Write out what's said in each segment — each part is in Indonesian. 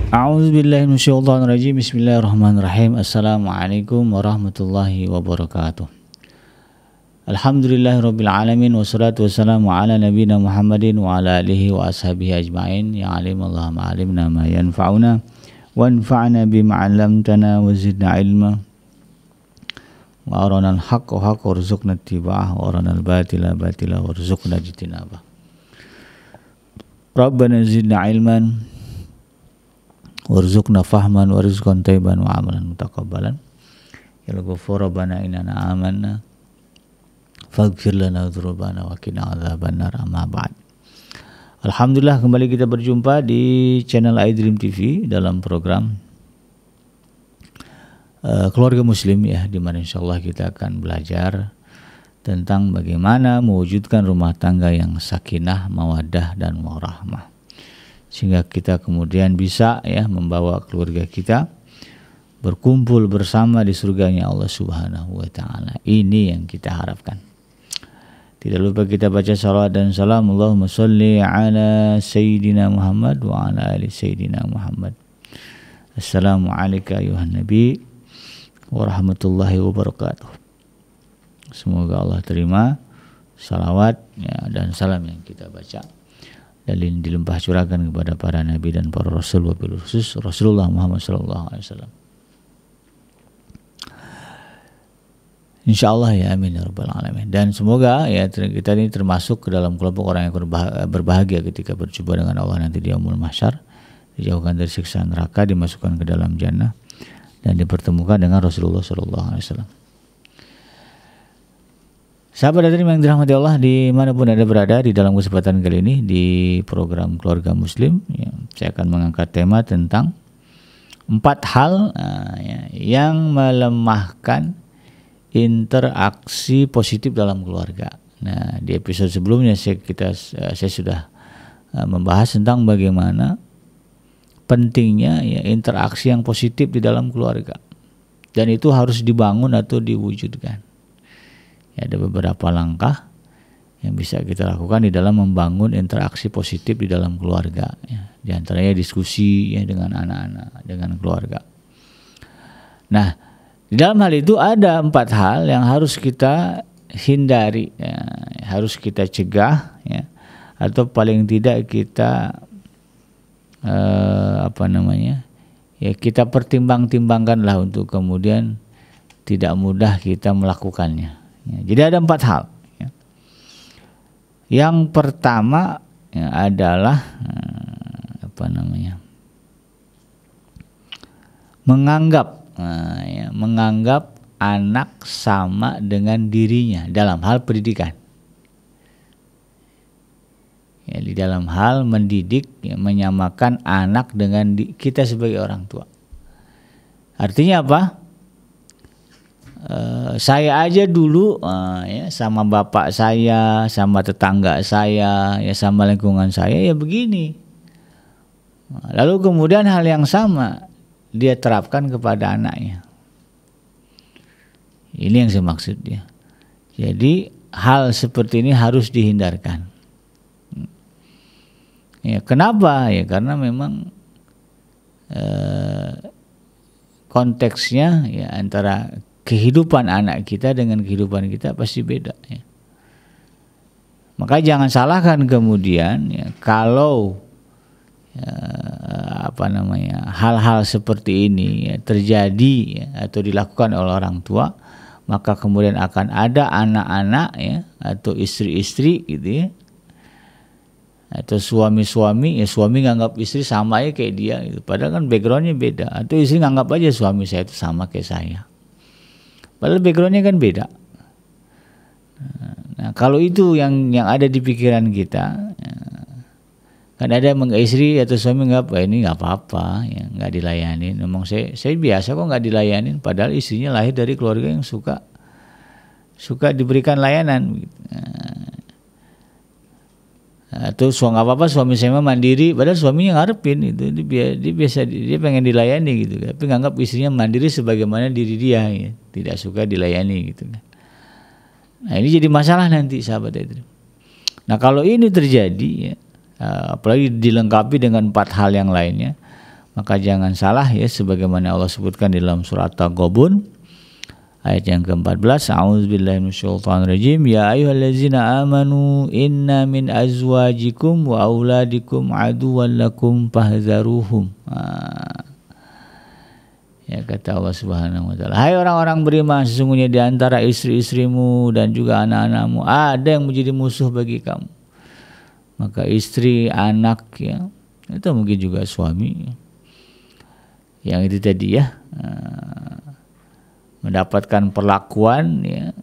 A'udzubillahi minasyaitonirrajim. Bismillahirrahmanirrahim. Assalamualaikum warahmatullahi wabarakatuh. Alhamdulillahirabbil alamin wassalatu wassalamu ala nabiyyina Muhammadin wa ala alihi wa ashabihi ajmain. Ya alimallahu ma alimna ma yanfa'una wanfa'na bima 'allamtana wa zidna ilma. Wa arana al-haqqa haqqa warzuqna ittiba'ah wa arana al-batila batila warzuqna ijtinabah. Rabbana zidna ilman warzuqna fahman wa rizqan thayyiban wa amalan mutaqabbalan. Ya Ghafur Rabbana innana amanna faghfir lana dzunubana wa qina adzabannar. Amma ba'd. Alhamdulillah, kembali kita berjumpa di channel iDream TV dalam program Keluarga Muslim, ya, di mana insyaallah kita akan belajar tentang bagaimana mewujudkan rumah tangga yang sakinah, mawaddah dan warahmah, sehingga kita kemudian bisa, ya, membawa keluarga kita berkumpul bersama di surganya Allah Subhanahu wa taala. Ini yang kita harapkan. Tidak lupa kita baca salawat dan salam. Allahumma sholli ala sayyidina Muhammad wa ala ali sayyidina Muhammad. Assalamu alayka ayuhan nabi wa rahmatullahi wabarakatuh. Semoga Allah terima salawat, ya, dan salam yang kita baca dan dilimpah curahkan kepada para nabi dan para rasul, wabil khusus Rasulullah Muhammad sallallahu alaihi wasallam. Insyaallah, ya, amin ya rabbal alamin. Dan semoga, ya, kita ini termasuk ke dalam kelompok orang yang berbahagia ketika berjumpa dengan Allah nanti di yaumul mahsyar, dijauhkan dari siksa neraka, dimasukkan ke dalam jannah dan dipertemukan dengan Rasulullah sallallahu alaihi wasallam. Sahabat hadirin yang dirahmati Allah dimanapun Anda berada, di dalam kesempatan kali ini di program Keluarga Muslim, ya, saya akan mengangkat tema tentang 4 hal yang melemahkan interaksi positif dalam keluarga. Nah, di episode sebelumnya saya sudah membahas tentang bagaimana pentingnya, ya, interaksi yang positif di dalam keluarga, dan itu harus dibangun atau diwujudkan. Ada beberapa langkah yang bisa kita lakukan di dalam membangun interaksi positif di dalam keluarga, ya. Di antaranya diskusi, ya, dengan anak-anak, dengan keluarga. Nah, di dalam hal itu ada 4 hal yang harus kita hindari, ya, harus kita cegah, ya, atau paling tidak kita ya, kita pertimbang-timbangkanlah untuk kemudian tidak mudah kita melakukannya. Ya, jadi ada 4 hal. Ya. Yang pertama, ya, adalah menganggap anak sama dengan dirinya dalam hal pendidikan. Ya, di dalam hal mendidik, ya, menyamakan anak dengan kita sebagai orang tua. Artinya apa? Saya aja dulu, ya, sama bapak saya, sama tetangga saya, ya, sama lingkungan saya, ya, begini. Lalu kemudian hal yang sama dia terapkan kepada anaknya. Ini yang saya maksud, ya. Jadi hal seperti ini harus dihindarkan. Ya, kenapa? Ya, karena memang konteksnya, ya, antara kehidupan anak kita dengan kehidupan kita pasti beda, ya. Maka jangan salahkan kemudian, ya, kalau hal-hal seperti ini, ya, terjadi, ya, atau dilakukan oleh orang tua, maka kemudian akan ada anak-anak, ya, atau istri-istri, gitu, ya, atau suami-suami, ya, suami nganggap istri sama aja kayak dia, gitu. Padahal kan backgroundnya beda. Atau istri nganggap aja suami saya itu sama kayak saya, padahal backgroundnya kan beda. Nah, kalau itu yang ada di pikiran kita, ya, kan ada istri atau suami nggak, ini nggak apa-apa, ya, nggak dilayanin. Memang saya biasa kok nggak dilayanin, padahal istrinya lahir dari keluarga yang suka diberikan layanan. Atau nggak apa-apa suami saya mandiri, padahal suaminya ngarepin itu, dia pengen dilayani, gitu, tapi nganggap istrinya mandiri sebagaimana diri dia, ya, tidak suka dilayani, gitu kan. Nah, ini jadi masalah nanti, sahabat itu. Nah, kalau ini terjadi, ya, apalagi dilengkapi dengan 4 hal yang lainnya, Maka jangan salah ya, sebagaimana Allah sebutkan di dalam surat At-Taghabun ayat yang ke-14, a'udzubillahi minasyaitonirrajim, ya ayyuhallazina amanu inna min azwajikum wa auladikum aduwwan lakum fahdharuhum. Ya, kata Allah Subhanahu wa taala, hai orang-orang beriman, sesungguhnya di antara istri-istrimu dan juga anak-anakmu ada yang menjadi musuh bagi kamu. Maka istri, anak ya, itu mungkin juga suami. Yang itu tadi ya, mendapatkan perlakuan ya,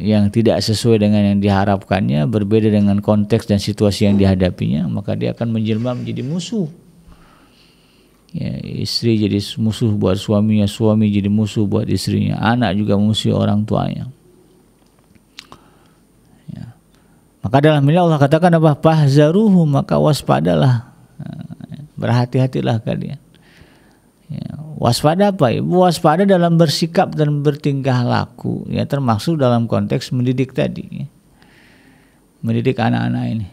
yang tidak sesuai dengan yang diharapkannya, berbeda dengan konteks dan situasi yang dihadapinya, maka dia akan menjelma menjadi musuh. Ya, istri jadi musuh buat suaminya, suami jadi musuh buat istrinya, anak juga musuh orang tuanya. Ya. Maka dalam ini Allah katakan apa? Fahzaruhum, maka waspadalah, berhati-hatilah kalian. Ya, waspada apa? Waspada dalam bersikap dan bertingkah laku, ya, termasuk dalam konteks mendidik tadi, ya. Mendidik anak-anak ini,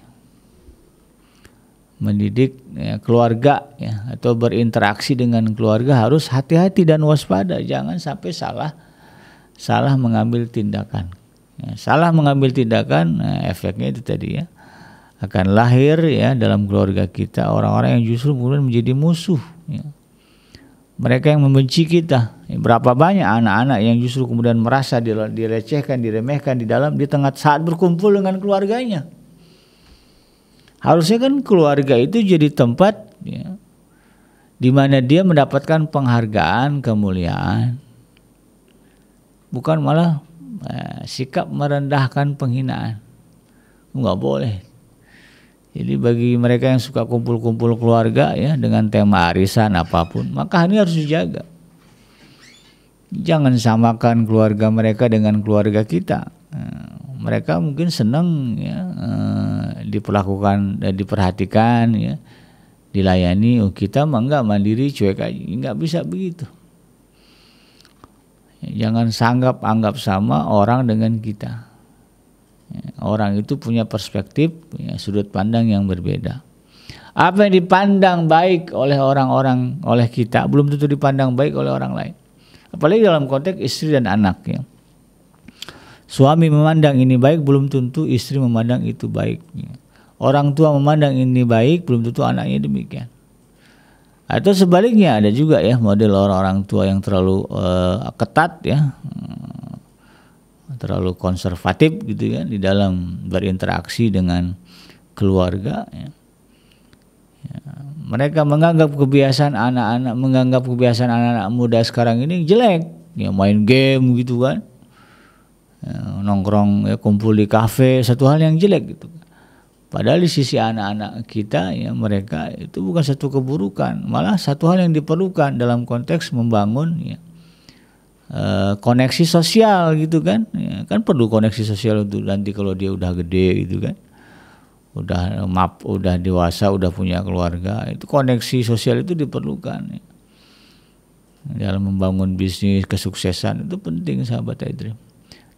mendidik ya, keluarga ya, atau berinteraksi dengan keluarga harus hati-hati dan waspada, jangan sampai salah mengambil tindakan. Ya, salah mengambil tindakan, nah, efeknya itu tadi ya, akan lahir ya dalam keluarga kita orang-orang yang justru kemudian menjadi musuh. Ya. Mereka yang membenci kita. Berapa banyak anak-anak yang justru kemudian merasa direcehkan, diremehkan di tengah saat berkumpul dengan keluarganya. Harusnya kan keluarga itu jadi tempat ya, di mana dia mendapatkan penghargaan, kemuliaan, bukan malah sikap merendahkan, penghinaan. Enggak boleh. Jadi bagi mereka yang suka kumpul-kumpul keluarga ya dengan tema arisan apapun, maka ini harus dijaga. Jangan samakan keluarga mereka dengan keluarga kita. Mereka mungkin senang ya, diperlakukan dan diperhatikan ya, dilayani. Oh, kita mah enggak, mandiri, cuek aja. Enggak bisa begitu. Jangan anggap sama orang dengan kita. Orang itu punya perspektif ya, sudut pandang yang berbeda. Apa yang dipandang baik oleh orang-orang, oleh kita, belum tentu dipandang baik oleh orang lain. Apalagi dalam konteks istri dan anak ya. Suami memandang ini baik, belum tentu istri memandang itu baik. Orang tua memandang ini baik, belum tentu anaknya demikian. Atau sebaliknya, ada juga ya model orang-orang tua yang terlalu ketat ya, terlalu konservatif gitu ya di dalam berinteraksi dengan keluarga ya. Ya, mereka menganggap kebiasaan anak-anak muda sekarang ini jelek ya, main game gitu kan ya, nongkrong ya, kumpul di kafe, satu hal yang jelek gitu. Padahal di sisi anak-anak kita ya, mereka itu bukan satu keburukan, malah satu hal yang diperlukan dalam konteks membangun ya, koneksi sosial gitu kan ya, kan perlu koneksi sosial untuk nanti kalau dia udah gede gitu kan, udah dewasa, udah punya keluarga, itu koneksi sosial itu diperlukan ya. Dalam membangun bisnis, kesuksesan itu penting sahabat iDream.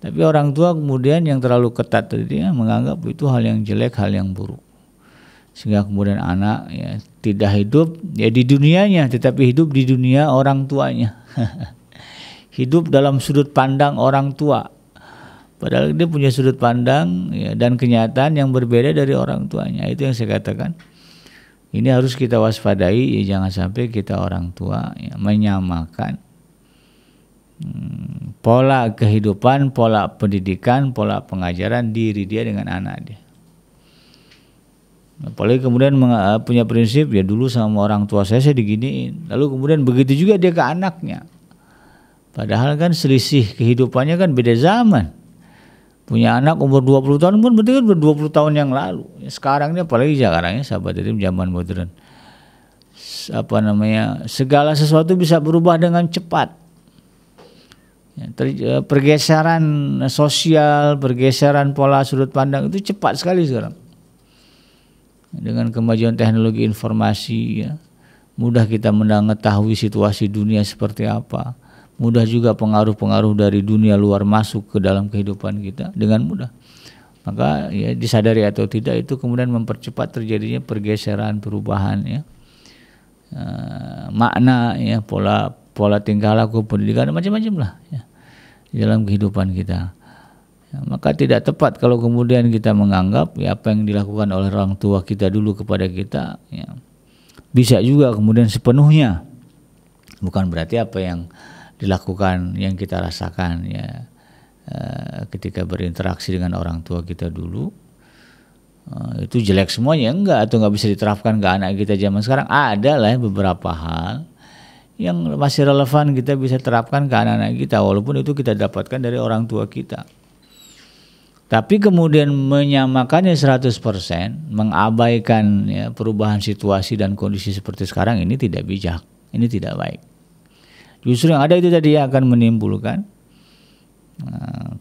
Tapi orang tua kemudian yang terlalu ketat tadi ya, menganggap itu hal yang jelek, hal yang buruk, sehingga kemudian anak ya tidak hidup ya di dunianya, tetapi hidup di dunia orang tuanya. Hidup dalam sudut pandang orang tua, padahal dia punya sudut pandang ya, dan kenyataan yang berbeda dari orang tuanya. Itu yang saya katakan, ini harus kita waspadai ya, jangan sampai kita orang tua ya, menyamakan pola kehidupan, pola pendidikan, pola pengajaran diri dia dengan anak dia. Apalagi kemudian punya prinsip ya, dulu sama orang tua saya diginiin, lalu kemudian begitu juga dia ke anaknya. Padahal kan selisih kehidupannya kan beda zaman. Punya anak umur 20 tahun pun berarti kan 20 tahun yang lalu. Sekarang ini apalagi sekarang ya sahabat ini zaman modern. Segala sesuatu bisa berubah dengan cepat. Pergeseran sosial, pergeseran pola sudut pandang itu cepat sekali sekarang. Dengan kemajuan teknologi informasi ya, mudah kita mengetahui situasi dunia seperti apa. Mudah juga pengaruh-pengaruh dari dunia luar masuk ke dalam kehidupan kita dengan mudah. Maka ya, disadari atau tidak itu kemudian mempercepat terjadinya pergeseran, perubahan ya. makna ya, pola tingkah laku, pendidikan, macam-macam lah ya, di dalam kehidupan kita. Ya, maka tidak tepat kalau kemudian kita menganggap ya apa yang dilakukan oleh orang tua kita dulu kepada kita ya, bisa juga kemudian sepenuhnya. Bukan berarti apa yang dilakukan, yang kita rasakan ya ketika berinteraksi dengan orang tua kita dulu itu jelek semuanya, enggak, atau nggak bisa diterapkan ke anak kita zaman sekarang. Ada lah beberapa hal yang masih relevan kita bisa terapkan ke anak-anak kita, walaupun itu kita dapatkan dari orang tua kita. Tapi kemudian menyamakannya 100%, mengabaikan ya, perubahan situasi dan kondisi seperti sekarang, ini tidak bijak, ini tidak baik. Justru yang ada itu tadi akan menimbulkan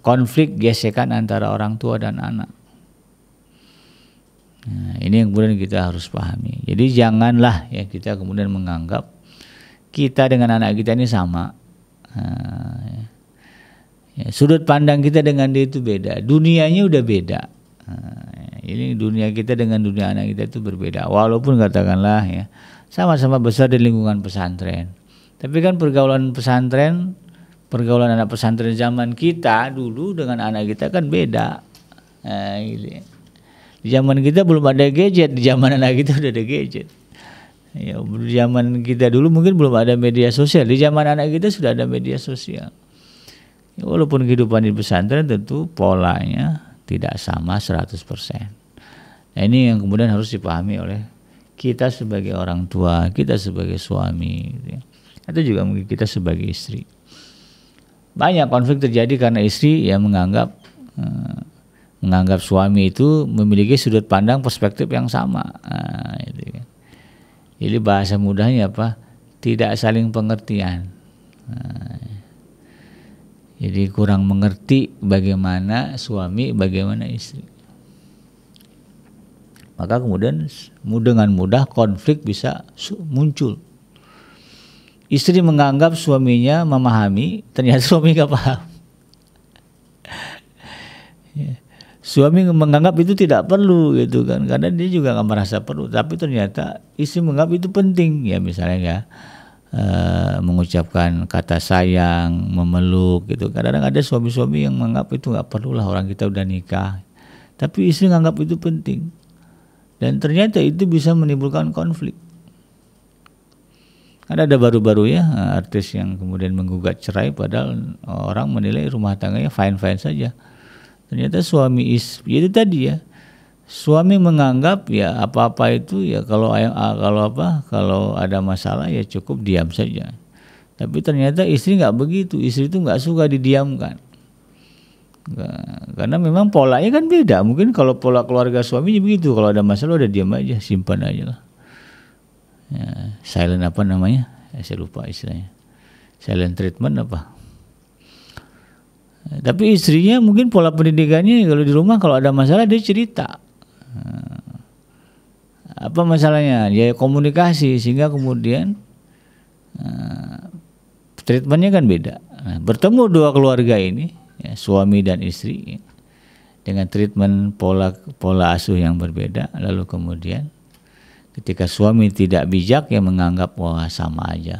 konflik, gesekan antara orang tua dan anak. Nah, ini yang kemudian kita harus pahami. Jadi janganlah ya kita kemudian menganggap kita dengan anak kita ini sama. Ya, sudut pandang kita dengan dia itu beda, dunianya udah beda. Ini dunia kita dengan dunia anak kita itu berbeda. Walaupun katakanlah ya sama-sama besar di lingkungan pesantren, tapi kan pergaulan pesantren, pergaulan anak pesantren zaman kita dulu dengan anak kita kan beda. Gitu. Di zaman kita belum ada gadget, di zaman anak kita udah ada gadget. Ya, di zaman kita dulu mungkin belum ada media sosial, di zaman anak kita sudah ada media sosial. Ya, walaupun kehidupan di pesantren tentu polanya tidak sama 100%. Nah, ini yang kemudian harus dipahami oleh kita sebagai orang tua, kita sebagai suami, gitu ya. Atau juga mungkin kita sebagai istri. Banyak konflik terjadi karena istri yang menganggap suami itu memiliki sudut pandang perspektif yang sama. Gitu ya. Jadi bahasa mudahnya apa? Tidak saling pengertian. Jadi kurang mengerti bagaimana suami, bagaimana istri. Maka kemudian dengan mudah konflik bisa muncul. Istri menganggap suaminya memahami, ternyata suami gak paham. Suami menganggap itu tidak perlu gitu kan, karena dia juga gak merasa perlu. Tapi ternyata istri menganggap itu penting ya, misalnya ya mengucapkan kata sayang, memeluk gitu. Kadang-kadang ada suami-suami yang menganggap itu gak perlu lah, orang kita udah nikah. Tapi istri menganggap itu penting. Dan ternyata itu bisa menimbulkan konflik. Ada baru-baru ya artis yang kemudian menggugat cerai padahal orang menilai rumah tangganya fine-fine saja. Ternyata suami istri itu tadi ya, suami menganggap ya apa-apa itu ya kalau ada masalah ya cukup diam saja. Tapi ternyata istri nggak begitu, istri itu nggak suka didiamkan. Karena memang polanya kan beda. Mungkin kalau pola keluarga suaminya begitu, kalau ada masalah udah diam aja, simpan aja lah. Ya, silent apa namanya? Saya lupa istilahnya. Silent treatment apa? Tapi istrinya mungkin pola pendidikannya kalau di rumah kalau ada masalah dia cerita. Apa masalahnya? Ya komunikasi, sehingga kemudian treatmentnya kan beda. Bertemu dua keluarga ini, ya, suami dan istri, ya, dengan treatment pola asuh yang berbeda, lalu kemudian ketika suami tidak bijak ya menganggap wah sama aja.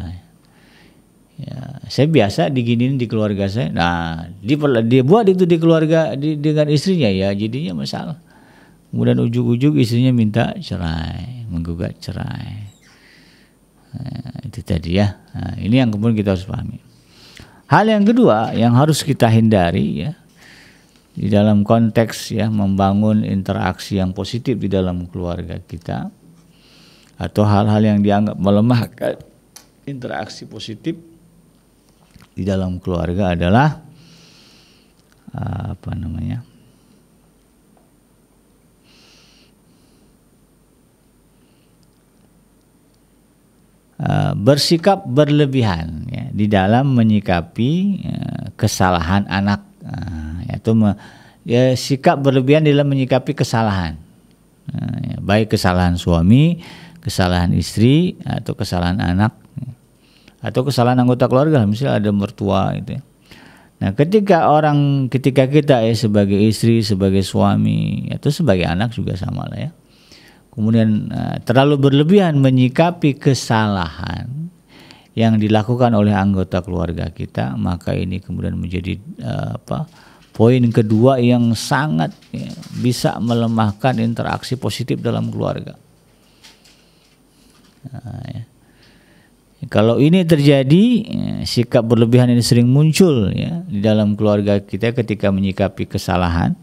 Ya, saya biasa diginiin di keluarga saya. Nah, dia buat itu di keluarga dengan istrinya ya jadinya masalah. Kemudian ujug-ujug istrinya minta cerai, menggugat cerai. Nah, itu tadi ya. Nah, ini yang kemudian kita harus pahami. Hal yang kedua yang harus kita hindari ya di dalam konteks ya membangun interaksi yang positif di dalam keluarga kita, atau hal-hal yang dianggap melemahkan interaksi positif di dalam keluarga adalah bersikap berlebihan ya, di dalam menyikapi kesalahan anak, yaitu sikap berlebihan dalam menyikapi kesalahan, baik kesalahan suami, kesalahan istri, atau kesalahan anak, atau kesalahan anggota keluarga, misalnya ada mertua gitu ya. Nah, ketika kita sebagai istri, sebagai suami, atau sebagai anak juga sama lah ya, kemudian terlalu berlebihan menyikapi kesalahan yang dilakukan oleh anggota keluarga kita, maka ini kemudian menjadi poin kedua yang sangat bisa melemahkan interaksi positif dalam keluarga. Kalau ini terjadi, sikap berlebihan ini sering muncul ya di dalam keluarga kita ketika menyikapi kesalahan,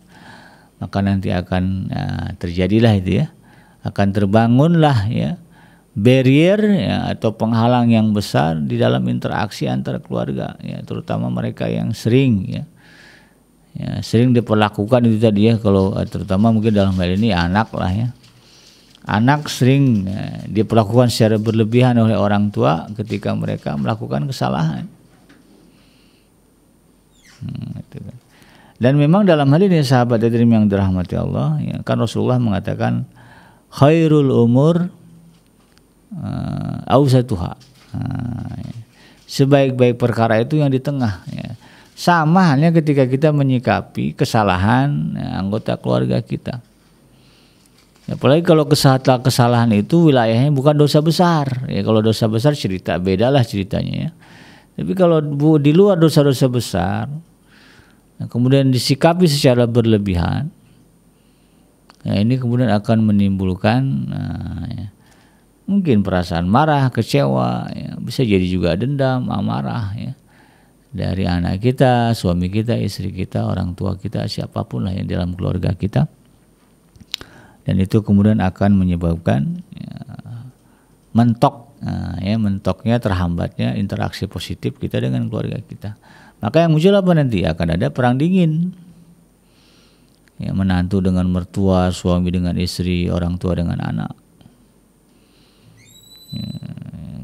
maka nanti akan terjadilah itu ya, akan terbangunlah ya barrier ya, atau penghalang yang besar di dalam interaksi antara keluarga ya, terutama mereka yang sering sering diperlakukan itu tadi ya, kalau terutama mungkin dalam hal ini anak lah ya. Anak sering diperlakukan secara berlebihan oleh orang tua ketika mereka melakukan kesalahan. Dan memang dalam hal ini sahabat hadirin yang dirahmati Allah, ya, kan Rasulullah mengatakan khairul umur awsatuha. Sebaik-baik perkara itu yang di tengah. Ya. Sama halnya ketika kita menyikapi kesalahan anggota keluarga kita. Apalagi kalau kesalahan itu wilayahnya bukan dosa besar. Ya kalau dosa besar bedalah ceritanya ya. Tapi kalau di luar dosa-dosa besar, kemudian disikapi secara berlebihan, ya ini kemudian akan menimbulkan mungkin perasaan marah, kecewa, ya, bisa jadi juga dendam, amarah ya. Dari anak kita, suami kita, istri kita, orang tua kita, siapapun lah yang dalam keluarga kita. Dan itu kemudian akan menyebabkan mentoknya terhambatnya interaksi positif kita dengan keluarga kita. Maka yang muncul apa nanti? Akan ada perang dingin. Ya, menantu dengan mertua, suami dengan istri, orang tua dengan anak. Ya,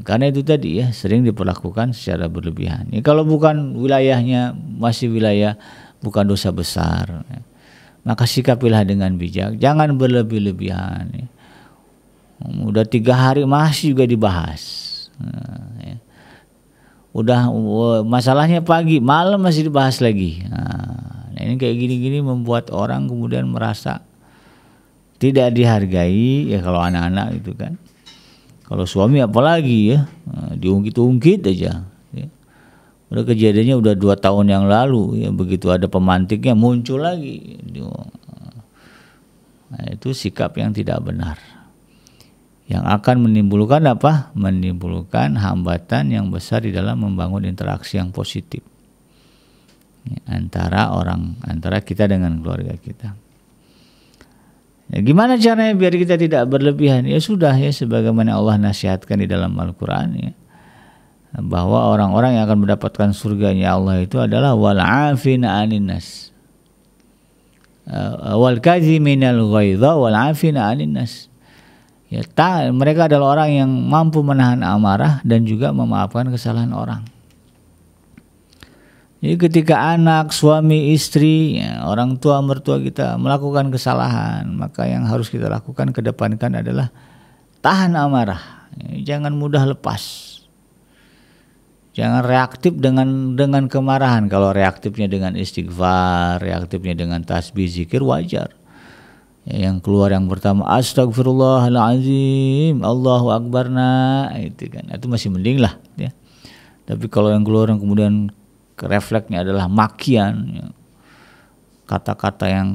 karena itu tadi ya sering diperlakukan secara berlebihan. Ya, kalau bukan wilayahnya masih wilayah bukan dosa besar. Ya. Maka sikapilah dengan bijak, jangan berlebih-lebihan. Ya. Udah 3 hari masih juga dibahas. Ya. Udah masalahnya pagi, malam masih dibahas lagi. Nah, ini kayak gini-gini membuat orang kemudian merasa tidak dihargai. Ya kalau anak-anak itu kan, kalau suami apalagi ya, diungkit-ungkit aja. Ya. Udah kejadiannya udah 2 tahun yang lalu ya, begitu ada pemantiknya muncul lagi. Nah, itu sikap yang tidak benar, yang akan menimbulkan apa? Menimbulkan hambatan yang besar di dalam membangun interaksi yang positif ya, antara kita dengan keluarga kita. Ya, gimana caranya biar kita tidak berlebihan? Ya sudah ya, sebagaimana Allah nasihatkan di dalam Al-Quran ya, bahwa orang-orang yang akan mendapatkan surganya Allah itu adalah wal afina anin nas, wal kaziminal ghaidha wal afina anin nas. Ya, mereka adalah orang yang mampu menahan amarah dan juga memaafkan kesalahan orang. Jadi ketika anak, suami, istri, ya, orang tua, mertua kita melakukan kesalahan, maka yang harus kita lakukan kedepankan adalah tahan amarah. Ya, jangan mudah lepas. Jangan reaktif dengan kemarahan. Kalau reaktifnya dengan istighfar, reaktifnya dengan tasbih, zikir, wajar. Ya, yang keluar yang pertama astagfirullahaladzim, Allahu Akbar, itu kan, itu masih mending lah ya. Tapi kalau yang keluar yang kemudian refleksnya adalah makian ya, kata-kata yang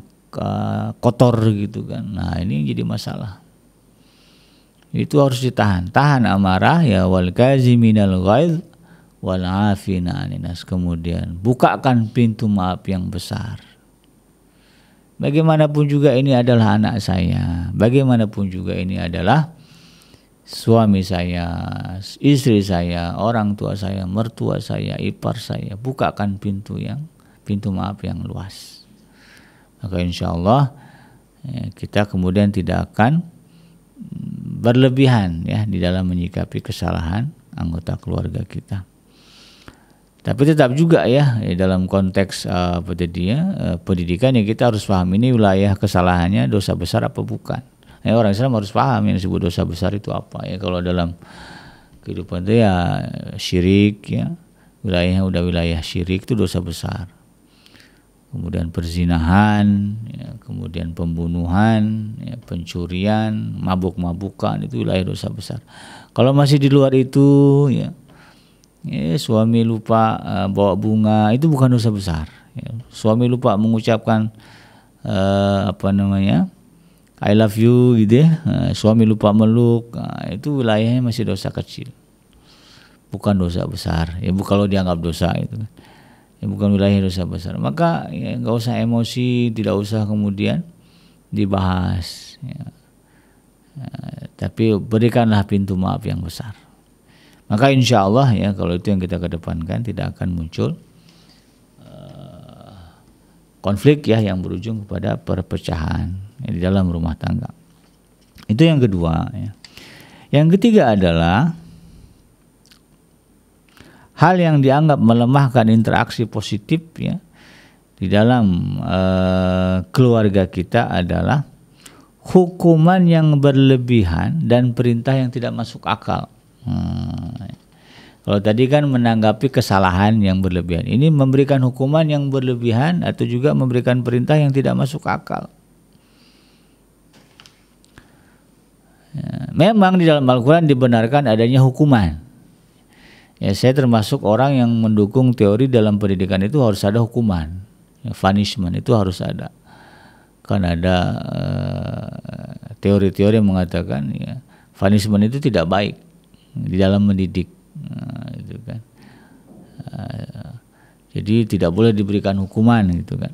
kotor gitu kan, nah ini jadi masalah. Itu harus ditahan, tahan amarah ya, wal kaziminal ghaidh wal afina anin nas. Kemudian bukakan pintu maaf yang besar. Bagaimanapun juga ini adalah anak saya, bagaimanapun juga ini adalah suami saya, istri saya, orang tua saya, mertua saya, ipar saya. Bukakan pintu maaf yang luas. Maka insya Allah ya, kita kemudian tidak akan berlebihan ya di dalam menyikapi kesalahan anggota keluarga kita. Tapi tetap juga ya dalam konteks pendidikan ya, kita harus paham ini wilayah kesalahannya dosa besar apa bukan. Ya, orang Islam harus paham yang disebut dosa besar itu apa ya. Kalau dalam kehidupan itu ya syirik ya, wilayahnya udah wilayah syirik itu dosa besar. kemudian perzinahan, ya, kemudian pembunuhan, ya, pencurian, mabuk-mabukan, itu wilayah dosa besar. Kalau masih di luar itu, ya, suami lupa bawa bunga, itu bukan dosa besar. Ya. Suami lupa mengucapkan I love you gitu ya, suami lupa meluk, itu wilayahnya masih dosa kecil, bukan dosa besar. Ya, kalau dianggap dosa itu kan, ya, bukan wilayah dosa besar. Maka ya, nggak usah emosi, tidak usah kemudian dibahas. Ya. Tapi berikanlah pintu maaf yang besar. Maka insya Allah ya, kalau itu yang kita kedepankan, tidak akan muncul konflik ya yang berujung kepada perpecahan ya, di dalam rumah tangga. Itu yang kedua ya. Yang ketiga adalah hal yang dianggap melemahkan interaksi positif ya di dalam keluarga kita adalah hukuman yang berlebihan dan perintah yang tidak masuk akal. Kalau tadi kan menanggapi kesalahan yang berlebihan, ini memberikan hukuman yang berlebihan atau juga memberikan perintah yang tidak masuk akal. Ya, memang di dalam Al-Quran dibenarkan adanya hukuman. Ya, saya termasuk orang yang mendukung teori dalam pendidikan itu harus ada hukuman, ya, punishment itu harus ada. Kan ada teori-teori yang mengatakan ya, punishment itu tidak baik di dalam mendidik. Itu kan. Jadi tidak boleh diberikan hukuman gitu kan.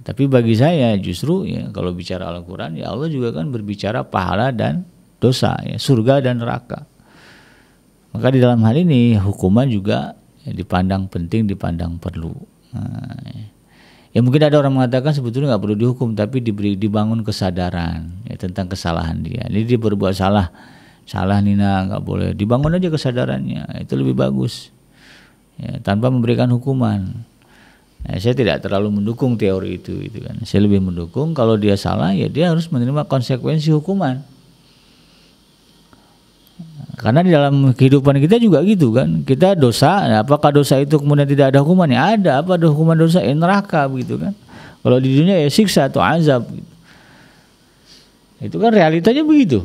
Tapi bagi saya justru ya, kalau bicara Al-Quran ya Allah juga kan berbicara pahala dan dosa ya, surga dan neraka. Maka di dalam hal ini hukuman juga ya, dipandang penting, dipandang perlu. Ya mungkin ada orang mengatakan sebetulnya nggak perlu dihukum, tapi dibangun kesadaran ya, tentang kesalahan dia. Jadi dia berbuat salah Nina, nggak boleh, dibangun aja kesadarannya, itu lebih bagus ya, tanpa memberikan hukuman. Saya tidak terlalu mendukung teori itu kan. Saya lebih mendukung kalau dia salah ya dia harus menerima konsekuensi hukuman. Karena di dalam kehidupan kita juga gitu kan, kita dosa, apakah dosa itu kemudian tidak ada hukumannya? Ada, apa ada hukuman dosa? Neraka begitu kan. Kalau di dunia ya siksa atau azab gitu. Itu kan realitanya begitu.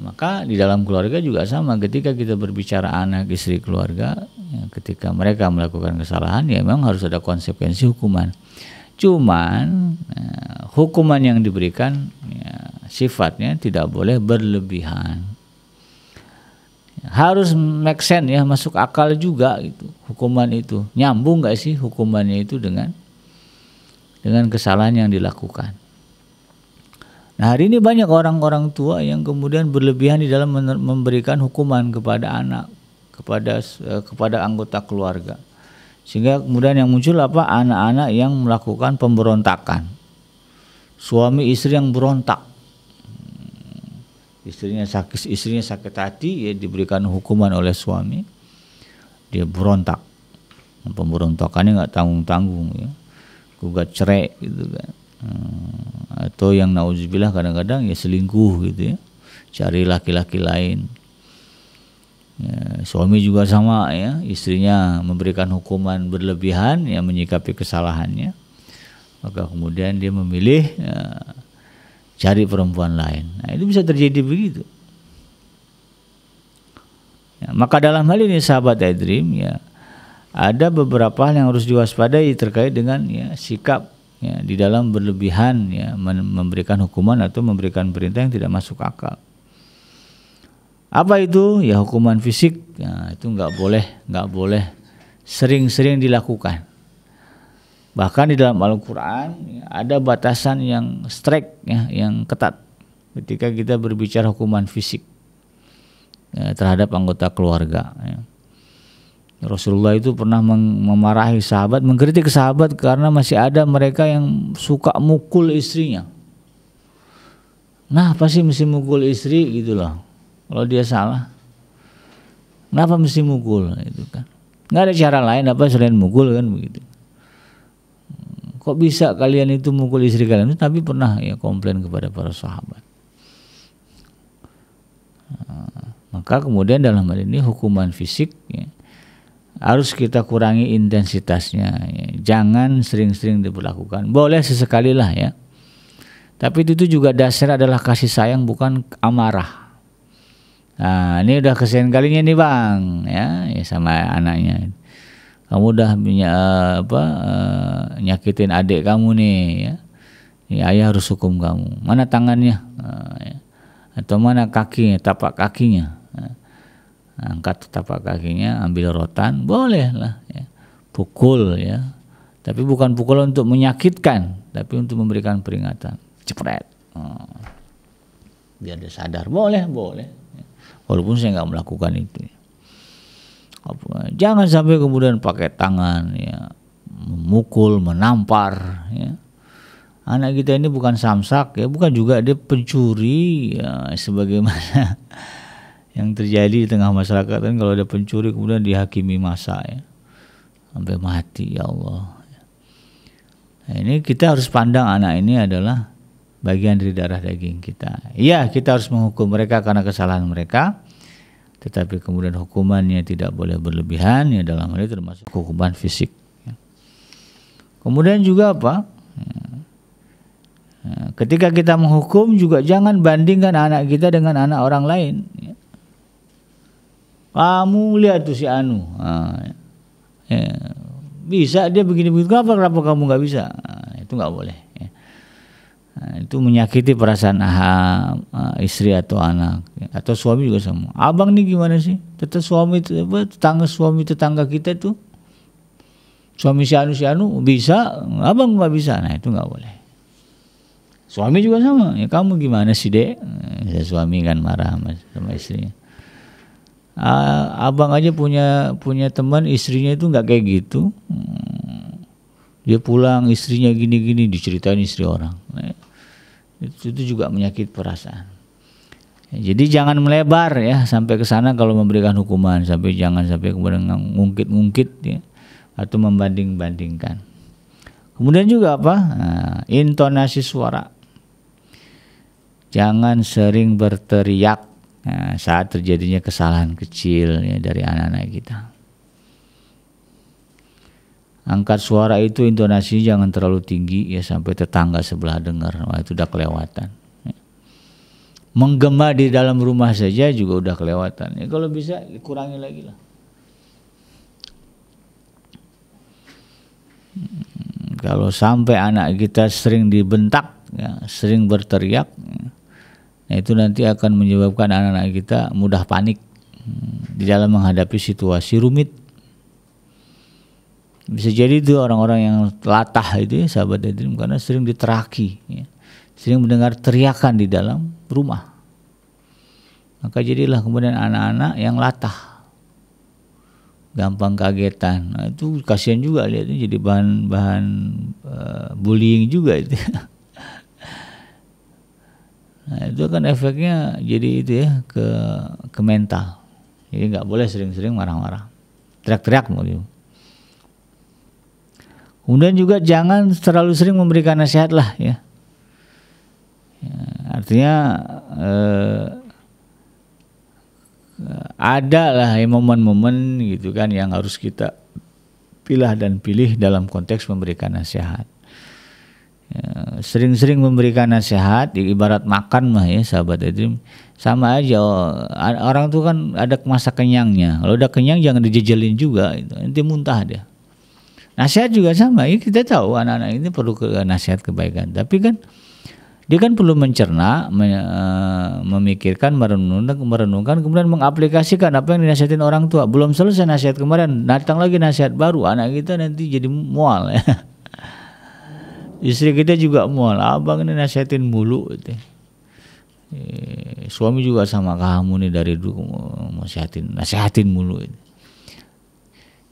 Maka di dalam keluarga juga sama, ketika kita berbicara anak, istri, keluarga ya, ketika mereka melakukan kesalahan ya memang harus ada konsekuensi hukuman. Cuman hukuman yang diberikan ya, sifatnya tidak boleh berlebihan, harus make sense ya, masuk akal juga gitu. Hukuman itu nyambung gak sih hukumannya itu dengan kesalahan yang dilakukan. Nah, hari ini banyak orang-orang tua yang kemudian berlebihan di dalam memberikan hukuman kepada anak, kepada anggota keluarga. Sehingga kemudian yang muncul apa? Anak-anak yang melakukan pemberontakan. Suami istri yang berontak. Istrinya sakit hati ya, diberikan hukuman oleh suami. Dia berontak. Pemberontakannya enggak tanggung-tanggung ya. Gugat cerai gitu kan. Atau yang nauzubillah kadang-kadang ya selingkuh gitu ya, cari laki-laki lain ya, suami juga sama ya, istrinya memberikan hukuman berlebihan ya, menyikapi kesalahannya, maka kemudian dia memilih ya, cari perempuan lain. Nah, itu bisa terjadi begitu ya, maka dalam hal ini sahabat iDream ya, ada beberapa hal yang harus diwaspadai terkait dengan ya, sikap ya, di dalam berlebihan ya, memberikan hukuman atau memberikan perintah yang tidak masuk akal. Apa itu? Ya hukuman fisik ya, itu nggak boleh sering-sering dilakukan. Bahkan di dalam Al-Quran ya, ada batasan yang strict ya, yang ketat ketika kita berbicara hukuman fisik ya, terhadap anggota keluarga ya. Rasulullah itu pernah memarahi sahabat, mengkritik sahabat karena masih ada mereka yang suka mukul istrinya. Nah, apa sih mesti mukul istri gitu loh? Kalau dia salah, kenapa mesti mukul? Itu kan nggak ada cara lain apa selain mukul kan begitu. Kok bisa kalian itu mukul istri kalian? Tapi pernah ya komplain kepada para sahabat. Maka kemudian dalam hal ini hukuman fisik ya, harus kita kurangi intensitasnya, ya. Jangan sering-sering diberlakukan. Boleh sesekali lah ya. Tapi itu juga dasar adalah kasih sayang, bukan amarah. Nah, ini udah kesekian kalinya nih bang, ya sama anaknya. Kamu udah nyakitin adik kamu nih, ya. Ya, ayah harus hukum kamu. Mana tangannya? Ya. Atau mana kakinya, tapak kakinya? Angkat tapak kakinya, ambil rotan, boleh lah. Ya. Pukul ya. Tapi bukan pukul untuk menyakitkan, tapi untuk memberikan peringatan. Cepret, biar dia sadar. Boleh, walaupun saya nggak melakukan itu. Jangan sampai kemudian pakai tangan, ya, memukul, menampar. Ya. Anak kita ini bukan samsak, ya, bukan juga dia pencuri, ya, sebagaimana yang terjadi di tengah masyarakat kan, kalau ada pencuri kemudian dihakimi massa, ya, sampai mati, ya Allah. Nah, ini kita harus pandang anak ini adalah bagian dari darah daging kita. Iya, kita harus menghukum mereka karena kesalahan mereka, tetapi kemudian hukumannya tidak boleh berlebihan, ya, dalam hal ini termasuk hukuman fisik. Ya. Kemudian juga apa? Ya, ketika kita menghukum juga jangan bandingkan anak kita dengan anak orang lain. Ya. Kamu lihat tuh si Anu, ya, bisa dia begini-begini, kenapa kamu nggak bisa? Nah, itu nggak boleh. Ya. Nah, itu menyakiti perasaan istri atau anak, atau suami juga sama. Abang nih gimana sih? Tetap suami tetangga kita tuh, suami si anu bisa, abang nggak bisa. Nah itu nggak boleh. Suami juga sama. Ya kamu gimana sih dek? Suami kan marah sama istrinya. Abang aja punya teman istrinya itu nggak kayak gitu. Dia pulang istrinya gini-gini, diceritain istri orang. Nah, itu juga menyakit perasaan. Jadi jangan melebar ya sampai ke sana kalau memberikan hukuman, jangan sampai kemudian ngungkit-ngungkit ya, atau membanding-bandingkan. Kemudian juga apa? Nah, intonasi suara. Jangan sering berteriak saat terjadinya kesalahan kecil ya, dari anak-anak kita. Angkat suara itu intonasi jangan terlalu tinggi ya sampai tetangga sebelah dengar. Wah, itu udah kelewatan. Menggema di dalam rumah saja juga udah kelewatan. Ya, kalau bisa kurangi lagi lah. Kalau sampai anak kita sering dibentak, ya, sering berteriak, ya, itu nanti akan menyebabkan anak-anak kita mudah panik di dalam menghadapi situasi rumit. Bisa jadi itu orang-orang yang latah itu ya, sahabat Edrim, karena sering diteraki, ya, sering mendengar teriakan di dalam rumah. Maka jadilah kemudian anak-anak yang latah, gampang kagetan. Nah, itu kasihan juga lihatnya, jadi bahan bullying juga itu. Nah, itu kan efeknya jadi itu ya ke mental. Jadi nggak boleh sering-sering marah-marah, teriak-teriak mau gitu. Kemudian juga jangan terlalu sering memberikan nasihat lah ya. Artinya ada lah ya momen-momen gitu kan yang harus kita pilih dalam konteks memberikan nasihat. Sering-sering memberikan nasihat ibarat makan mah ya sahabat Edrim, sama aja. Orang tuh kan ada masa kenyangnya. Kalau udah kenyang jangan dijejelin juga, itu nanti muntah dia. Nasihat juga sama, ya kita tahu anak-anak ini perlu nasihat kebaikan, tapi kan dia kan perlu mencerna, memikirkan, merenungkan, kemudian mengaplikasikan apa yang dinasihatin orang tua. Belum selesai nasihat kemarin, datang lagi nasihat baru, anak kita nanti jadi mual ya. Istri kita juga mual, abang ini nasihatin mulu gitu. Suami juga sama, kamu nih dari dulu nasihatin mulu gitu.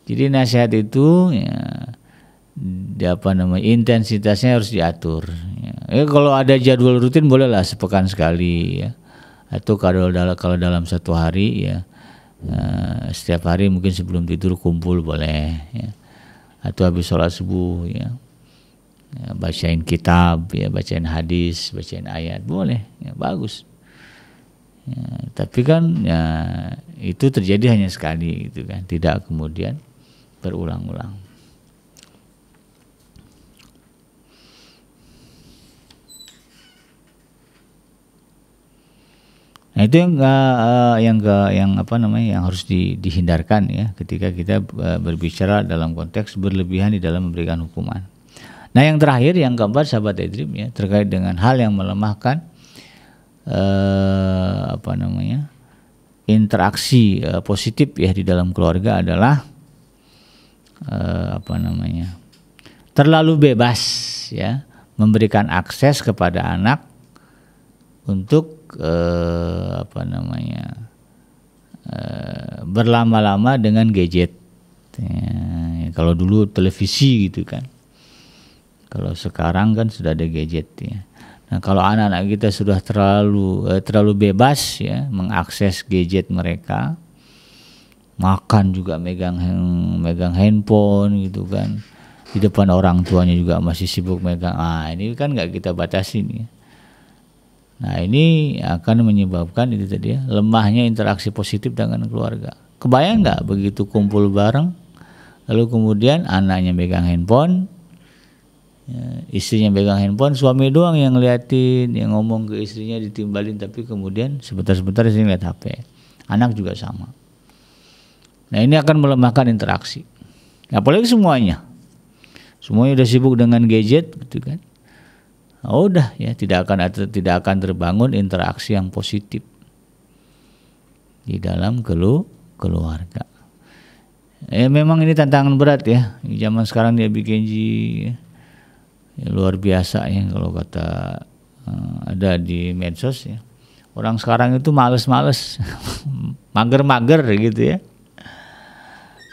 Jadi nasihat itu ya, intensitasnya harus diatur. Ya, kalau ada jadwal rutin bolehlah sepekan sekali ya. Atau kalau dalam satu hari ya, setiap hari mungkin sebelum tidur kumpul boleh ya. Atau habis sholat subuh ya, bacain kitab ya, bacain hadis, bacain ayat boleh ya, bagus. Ya, tapi kan ya itu terjadi hanya sekali gitu kan, tidak kemudian berulang-ulang. Nah, itu yang harus dihindarkan ya ketika kita berbicara dalam konteks berlebihan di dalam memberikan hukuman. Nah, yang terakhir, yang keempat, sahabat iDream ya, terkait dengan hal yang melemahkan interaksi positif ya di dalam keluarga adalah terlalu bebas ya memberikan akses kepada anak untuk berlama-lama dengan gadget ya, kalau dulu televisi gitu kan, kalau sekarang kan sudah ada gadget ya. Nah, kalau anak-anak kita sudah terlalu bebas ya mengakses gadget mereka, makan juga megang handphone gitu kan, di depan orang tuanya juga masih sibuk megang. Ini kan nggak kita batasi nih. Nah, ini akan menyebabkan itu tadi ya, lemahnya interaksi positif dengan keluarga. Kebayang nggak begitu kumpul bareng, lalu kemudian anaknya megang handphone, ya, istrinya pegang handphone, suami doang yang ngeliatin, yang ngomong ke istrinya ditimbalin, tapi kemudian sebentar-sebentar istrinya lihat HP. Anak juga sama. Nah, ini akan melemahkan interaksi. Apalagi semuanya udah sibuk dengan gadget gitu kan. Udah ya, tidak akan terbangun interaksi yang positif di dalam keluarga. Memang ini tantangan berat ya. Zaman sekarang dia bikin luar biasa ya, kalau kata ada di medsos ya. Orang sekarang itu males-males, mager-mager gitu ya.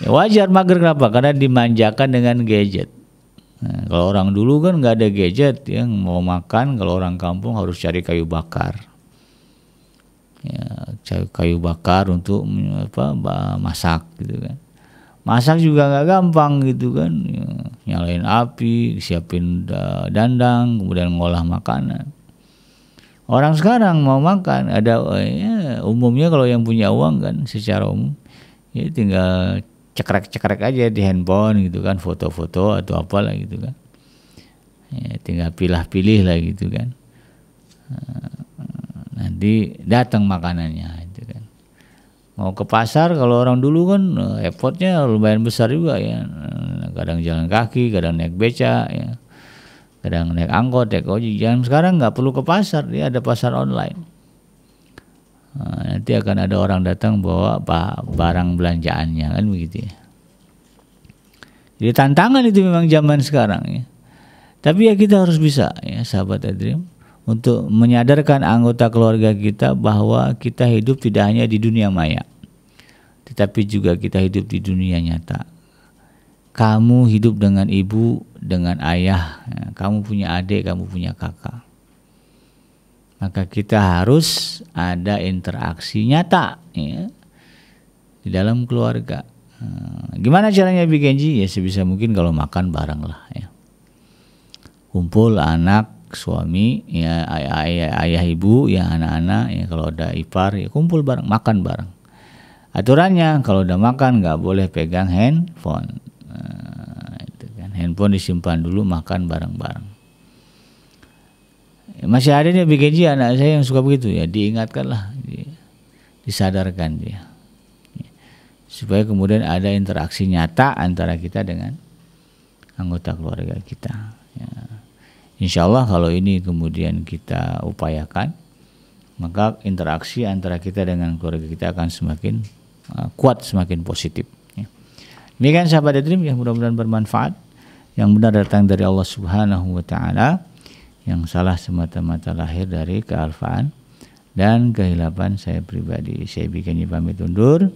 Ya wajar mager, kenapa? Karena dimanjakan dengan gadget. Nah, kalau orang dulu kan nggak ada gadget ya, mau makan kalau orang kampung harus cari kayu bakar. Ya, cari kayu bakar untuk masak gitu kan. Masak juga nggak gampang gitu kan, ya, nyalain api, siapin dandang, kemudian ngolah makanan. Orang sekarang mau makan ada ya, umumnya kalau yang punya uang kan secara umum ya tinggal cekrek-cekrek aja di handphone gitu kan, foto-foto atau apalah gitu kan, ya, tinggal pilih-pilih lah gitu kan, nanti datang makanannya gitu kan. Mau ke pasar kalau orang dulu kan effortnya lumayan besar juga ya, kadang jalan kaki, kadang naik beca ya, kadang naik angkot, naik ojek. Sekarang nggak perlu ke pasar, dia ada pasar online. Nanti akan ada orang datang bawa barang belanjaannya kan begitu ya. Jadi tantangan itu memang zaman sekarang ya. Tapi ya kita harus bisa ya sahabat iDream untuk menyadarkan anggota keluarga kita bahwa kita hidup tidak hanya di dunia maya, tetapi juga kita hidup di dunia nyata. Kamu hidup dengan ibu, dengan ayah, ya. Kamu punya adik, kamu punya kakak. Maka kita harus ada interaksi nyata ya, di dalam keluarga. Gimana caranya bikin ya sebisa mungkin kalau makan bareng lah ya. Kumpul anak, suami, ya ayah ibu, ya anak-anak, ya kalau ada ipar ya kumpul bareng, makan bareng. Aturannya kalau udah makan nggak boleh pegang handphone. Itu kan. Handphone disimpan dulu, makan bareng-bareng. Masih ada nih BKJ anak saya yang suka begitu ya, diingatkanlah, disadarkan dia, supaya kemudian ada interaksi nyata antara kita dengan anggota keluarga kita. Ya. Insya Allah kalau ini kemudian kita upayakan, maka interaksi antara kita dengan keluarga kita akan semakin kuat, semakin positif. Ya. Demikian sahabat iDream ya, mudah-mudahan bermanfaat. Yang benar datang dari Allah Subhanahu wa Ta'ala, yang salah semata-mata lahir dari kealfaan dan kehilapan saya pribadi. Saya bikin pamit undur.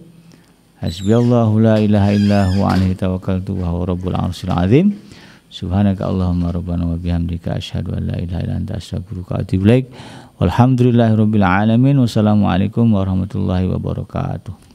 Hasbiyallahu la ilaha illahu alaihi tawakkaltu wa huwa rabbul arsyil azim. Subhanaka Allahumma rabbana wa bihamdika asyhadu an la ilaha illa anta astaghfiruka wa atubu ilaik. Walhamdulillahirabbil alamin. Wassalamualaikum warahmatullahi wabarakatuh.